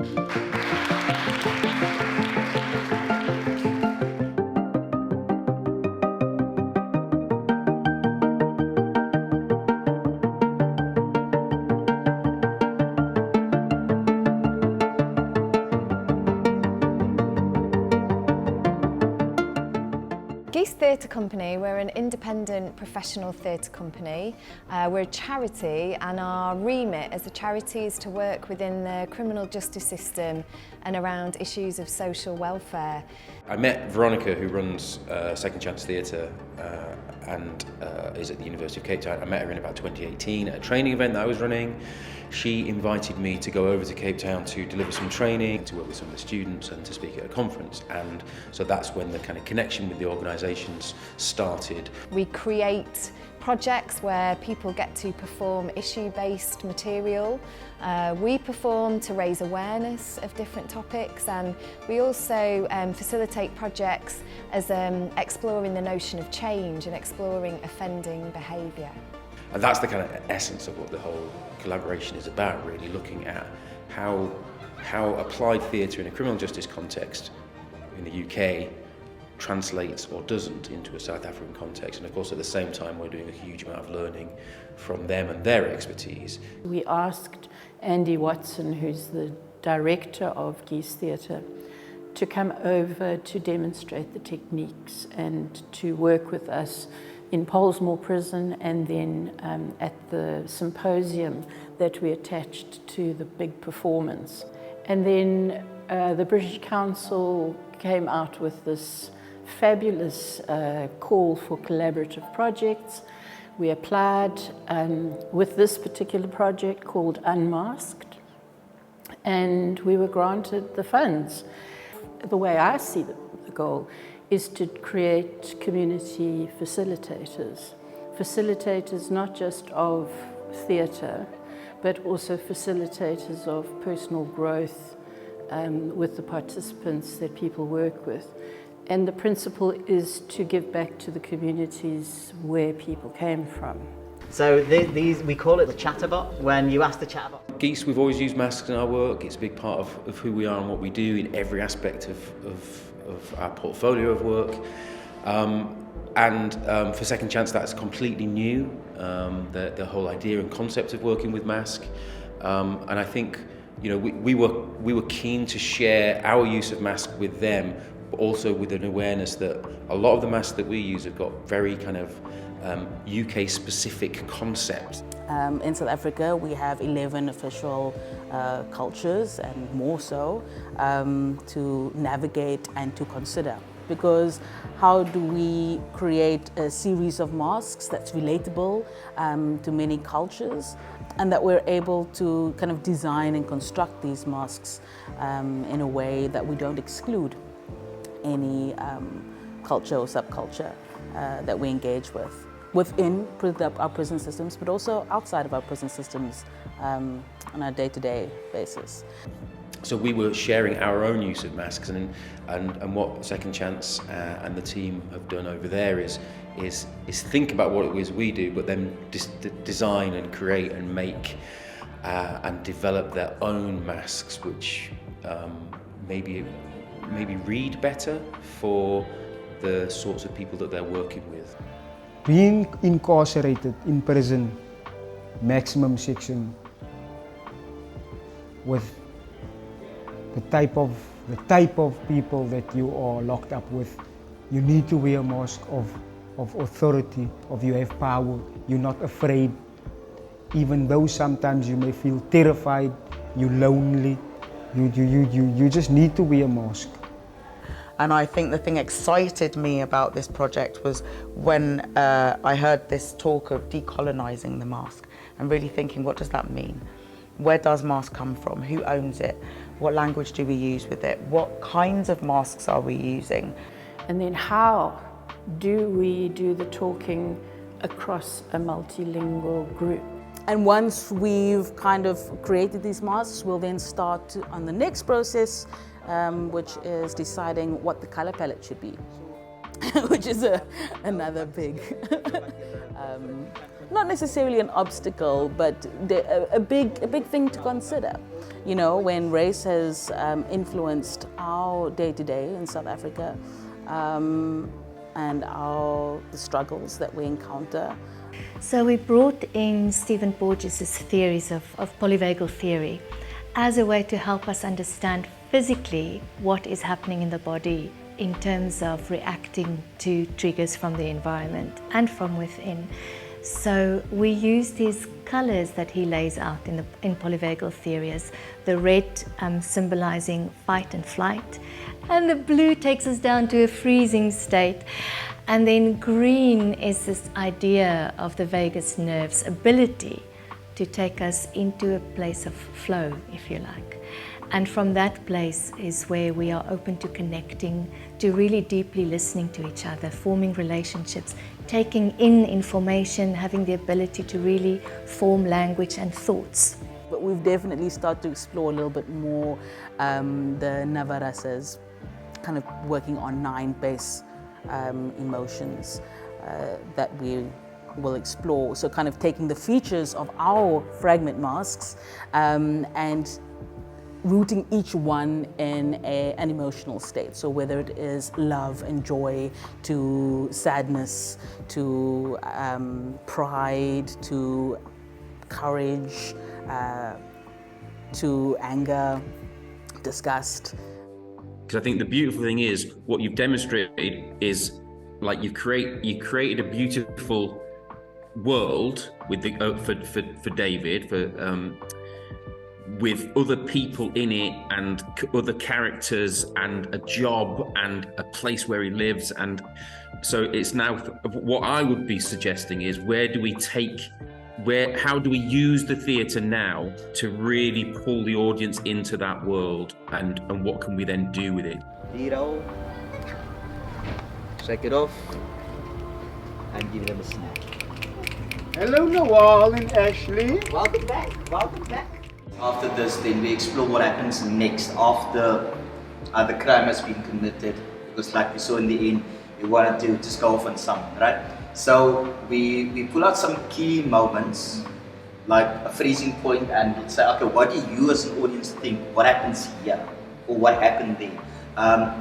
Geese Theatre Company, we're an independent professional theatre company. We're a charity, and our remit as a charity is to work within the criminal justice system and around issues of social welfare. I met Veronica, who runs Second Chance Theatre and is at the University of Cape Town. I met her in about 2018 at a training event that I was running. She invited me to go over to Cape Town to deliver some training, to work with some of the students and to speak at a conference. And so that's when the kind of connection with the organisations started. We create projects where people get to perform issue-based material. We perform to raise awareness of different topics, and we also facilitate projects as exploring the notion of change and exploring offending behaviour. And that's the kind of essence of what the whole collaboration is about, really, looking at how applied theatre in a criminal justice context in the UK translates or doesn't into a South African context. And of course, at the same time, we're doing a huge amount of learning from them and their expertise. We asked Andy Watson, who's the director of Geese Theatre, to come over to demonstrate the techniques and to work with us in Polesmoor Prison, and then at the symposium that we attached to the big performance. And then the British Council came out with this fabulous call for collaborative projects. We applied with this particular project called Unmasked, and we were granted the funds. The way I see the goal is to create community facilitators. Facilitators not just of theatre, but also facilitators of personal growth with the participants that people work with. And the principle is to give back to the communities where people came from. So these, we call it the chatterbot. When you ask the chatterbot. Geese, we've always used masks in our work. It's a big part of who we are and what we do in every aspect of our portfolio of work. For Second Chance, that's completely new, the whole idea and concept of working with mask. And I think, you know, we were keen to share our use of mask with them, but also with an awareness that a lot of the masks that we use have got very kind of UK-specific concepts. In South Africa, we have 11 official cultures and more so to navigate and to consider. Because how do we create a series of masks that's relatable to many cultures, and that we're able to kind of design and construct these masks in a way that we don't exclude any culture or subculture that we engage with within our prison systems, but also outside of our prison systems on a day-to-day basis. So we were sharing our own use of masks, and what Second Chance and the team have done over there is think about what it is we do, but then design and create and make and develop their own masks, which maybe read better for the sorts of people that they're working with. Being incarcerated in prison, maximum section, with the type of people that you are locked up with, you need to wear a mask of authority, of you have power, you're not afraid. Even though sometimes you may feel terrified, you're lonely, you just need to wear a mask. And I think the thing excited me about this project was when I heard this talk of decolonizing the mask and really thinking, what does that mean? Where does mask come from? Who owns it? What language do we use with it? What kinds of masks are we using? And then how do we do the talking across a multilingual group? And once we've kind of created these masks, we'll then start on the next process, which is deciding what the color palette should be, which is another big not necessarily an obstacle, but a big thing to consider. You know, when race has influenced our day-to-day in South Africa, and the struggles that we encounter. So we brought in Stephen Porges' theories of polyvagal theory as a way to help us understand physically what is happening in the body in terms of reacting to triggers from the environment and from within. So we use these colours that he lays out in polyvagal theory, as the red symbolising fight and flight, and the blue takes us down to a freezing state, and then green is this idea of the vagus nerve's ability to take us into a place of flow, if you like. And from that place is where we are open to connecting, to really deeply listening to each other, forming relationships, taking in information, having the ability to really form language and thoughts. But we've definitely started to explore a little bit more the Navarasas, kind of working on 9 base emotions that we will explore. So kind of taking the features of our fragment masks and rooting each one in an emotional state. So whether it is love and joy, to sadness, to pride, to courage, to anger, disgust. Because I think the beautiful thing is what you've demonstrated is like you created a beautiful world with the for David with other people in it and other characters and a job and a place where he lives. And so it's now, what I would be suggesting is how do we use the theatre now to really pull the audience into that world, and what can we then do with it? Zero. Shake it off and give them a snack. Hello, Nawal and Ashley. Welcome back. Welcome back. After this, then we explore what happens next after the crime has been committed. Because, like we saw in the end, we wanted to just go off on something, right? So we pull out some key moments, like a freezing point, and we'll say, okay, what do you as an audience think? What happens here, or what happened there?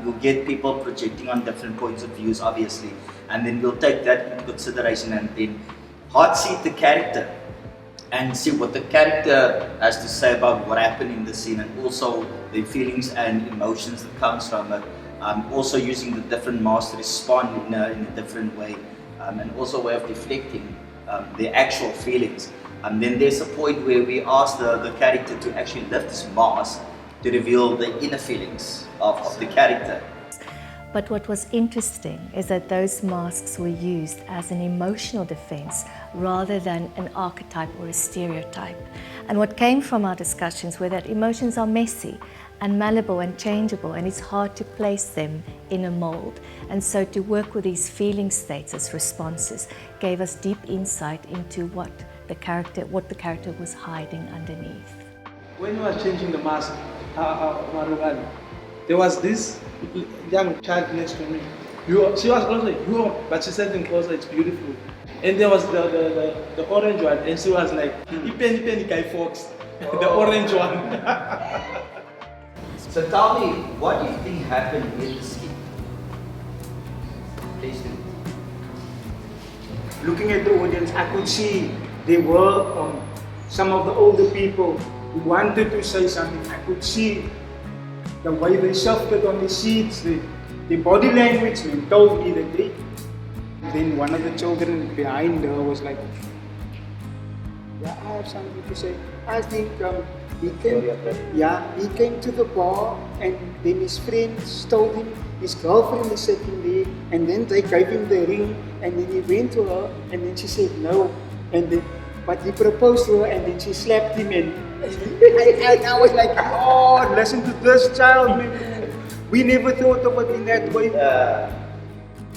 We'll get people projecting on different points of views, obviously, and then we'll take that into consideration and then hard seat the character and see what the character has to say about what happened in the scene, and also the feelings and emotions that comes from it. Also using the different masks to respond in a different way, and also a way of deflecting their actual feelings. And then there's a point where we ask the character to actually lift his mask to reveal the inner feelings of the character. But what was interesting is that those masks were used as an emotional defense rather than an archetype or a stereotype. And what came from our discussions were that emotions are messy and malleable and changeable, and it's hard to place them in a mold. And so to work with these feeling states as responses gave us deep insight into what the character was hiding underneath. When you were changing the mask, Marugan, there was this young child next to me. She was also young, but she said, closer, it's beautiful. And there was the orange one, and she was like, Penny Guy Fox, the orange one. So tell me, what do you think happened with the skit? Please do. Looking at the audience, I could see there were some of the older people who wanted to say something. I could see the way they shifted on the seats, the body language told me that they. Then one of the children behind her was like, yeah, I have something to say. I think he came to the bar, and then his friends told him his girlfriend is sitting there, and then they gave him the ring, and then he went to her, and then she said no, and then, but he proposed to her, and then she slapped him, and I was like, oh, listen to this child, we never thought of it in that way.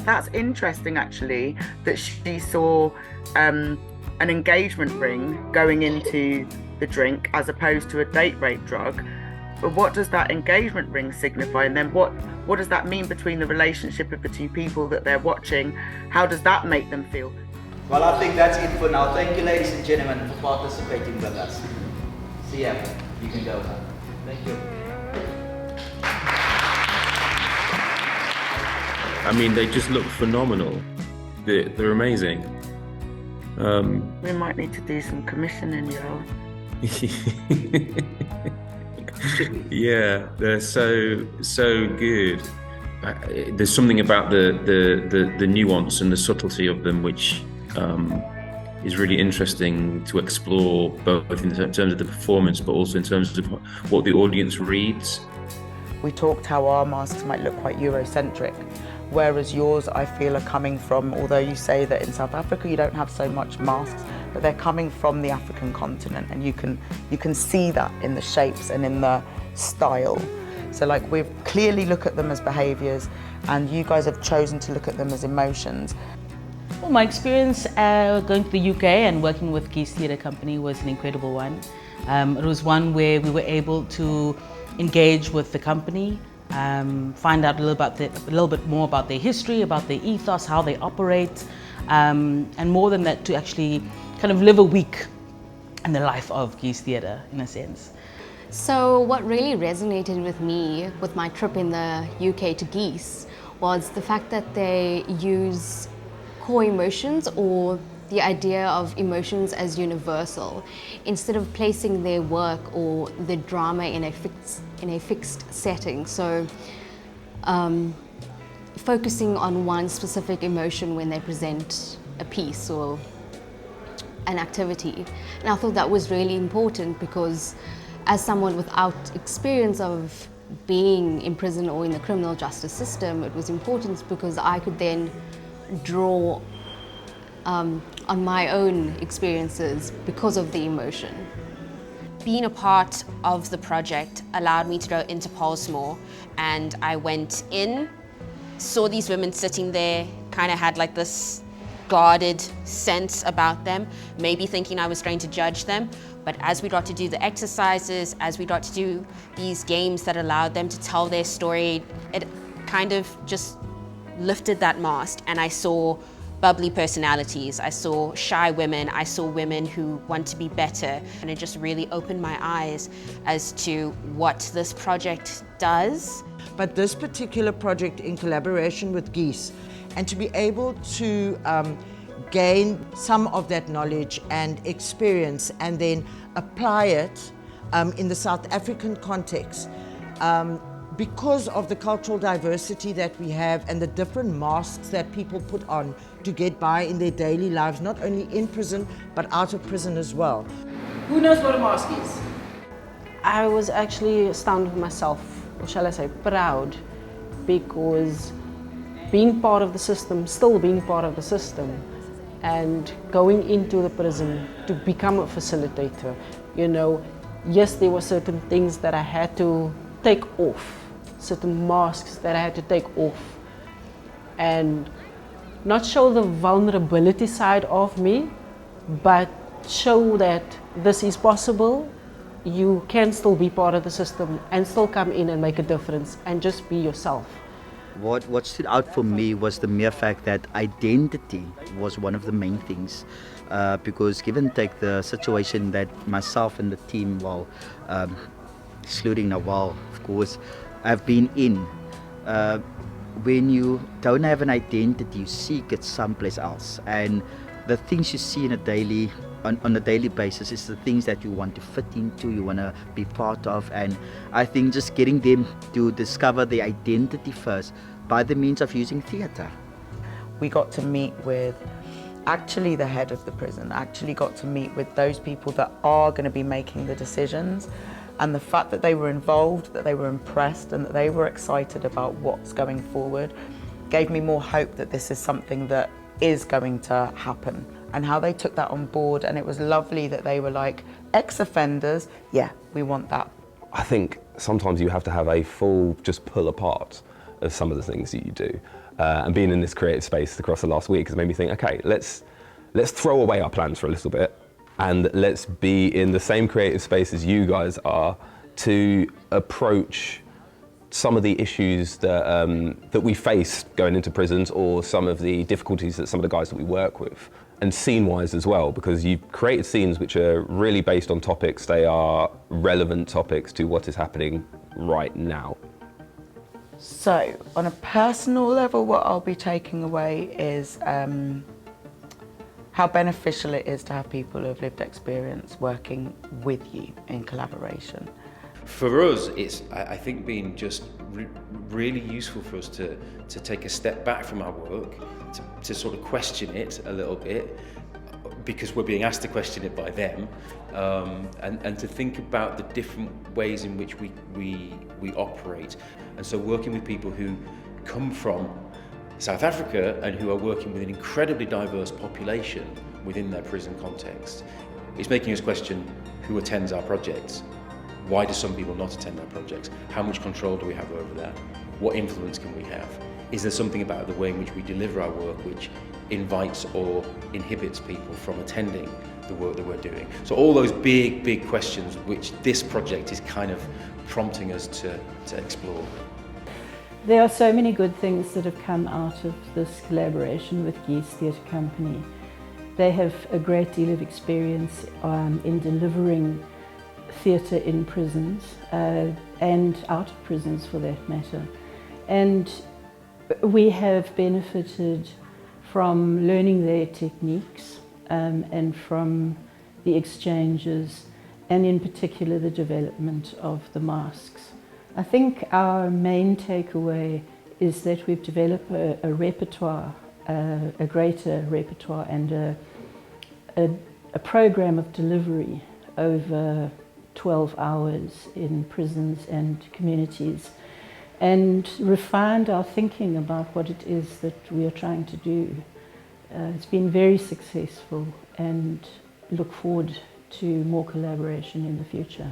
That's interesting, actually, that she saw an engagement ring going into the drink as opposed to a date rape drug. But what does that engagement ring signify? And then what does that mean between the relationship of the two people that they're watching? How does that make them feel? Well, I think that's it for now. Thank you, ladies and gentlemen, for participating with us. See ya. You can go now. Thank you. I mean, they just look phenomenal. They're amazing. We might need to do some commissioning, yo. Yeah, they're so good. There's something about the nuance and the subtlety of them which is really interesting to explore, both in terms of the performance but also in terms of what the audience reads. We talked how our masks might look quite Eurocentric, whereas yours, I feel, are coming from, although you say that in South Africa you don't have so much masks, but they're coming from the African continent, and you can see that in the shapes and in the style. So like, we clearly look at them as behaviours, and you guys have chosen to look at them as emotions. Well, my experience going to the UK and working with Geese Theatre Company was an incredible one. It was one where we were able to engage with the company, find out a little bit more about their history, about their ethos, how they operate, and more than that, to actually kind of live a week in the life of Geese Theatre, in a sense. So what really resonated with me with my trip in the UK to Geese was the fact that they use core emotions, or the idea of emotions as universal, instead of placing their work or the drama in a fixed setting. So focusing on one specific emotion when they present a piece or an activity. And I thought that was really important, because as someone without experience of being in prison or in the criminal justice system, it was important because I could then draw on my own experiences because of the emotion. Being a part of the project allowed me to go into Pulse more, and I went in, saw these women sitting there, kind of had like this guarded sense about them, maybe thinking I was going to judge them. But as we got to do the exercises, as we got to do these games that allowed them to tell their story, it kind of just lifted that mask, and I saw bubbly personalities, I saw shy women, I saw women who want to be better, and it just really opened my eyes as to what this project does. But this particular project in collaboration with Geese, and to be able to gain some of that knowledge and experience and then apply it in the South African context, because of the cultural diversity that we have and the different masks that people put on to get by in their daily lives, not only in prison but out of prison as well. Who knows what a mask is? I was actually astounded with myself, or shall I say proud, because being part of the system, still being part of the system, and going into the prison to become a facilitator, you know, yes, there were certain things that I had to take off, certain masks that I had to take off, and not show the vulnerability side of me, but show that this is possible. You can still be part of the system and still come in and make a difference and just be yourself. What stood out for me was the mere fact that identity was one of the main things, because give and take the situation that myself and the team, well, excluding Nawal, of course, have been in, when you don't have an identity, you seek it someplace else, and the things you see in on a daily basis is the things that you want to fit into, you want to be part of. And I think just getting them to discover their identity first by the means of using theatre. We got to meet with actually the head of the prison, actually got to meet with those people that are going to be making the decisions, and the fact that they were involved, that they were impressed, and that they were excited about what's going forward gave me more hope that this is something that is going to happen, and how they took that on board. And it was lovely that they were like, ex-offenders, yeah, we want that. I think sometimes you have to have a full just pull apart of some of the things that you do. And being in this creative space across the last week has made me think, okay, let's throw away our plans for a little bit, and let's be in the same creative space as you guys are to approach some of the issues that we face going into prisons, or some of the difficulties that some of the guys that we work with and scene-wise as well, because you've created scenes which are really based on topics. They are relevant topics to what is happening right now. So, on a personal level, what I'll be taking away is how beneficial it is to have people who have lived experience working with you in collaboration. For us, it's, I think, been just really useful for us to take a step back from our work, to sort of question it a little bit, because we're being asked to question it by them, and to think about the different ways in which we operate. And so working with people who come from South Africa and who are working with an incredibly diverse population within their prison context, it's making us question who attends our projects. Why do some people not attend our projects? How much control do we have over that? What influence can we have? Is there something about the way in which we deliver our work which invites or inhibits people from attending the work that we're doing? So all those big questions which this project is kind of prompting us to explore. There are so many good things that have come out of this collaboration with Geese Theatre Company. They have a great deal of experience in delivering theatre in prisons and out of prisons for that matter. And we have benefited from learning their techniques and from the exchanges, and in particular the development of the masks. I think our main takeaway is that we've developed a repertoire, a greater repertoire, and a program of delivery over 12 hours in prisons and communities, and refined our thinking about what it is that we are trying to do. It's been very successful, and look forward to more collaboration in the future.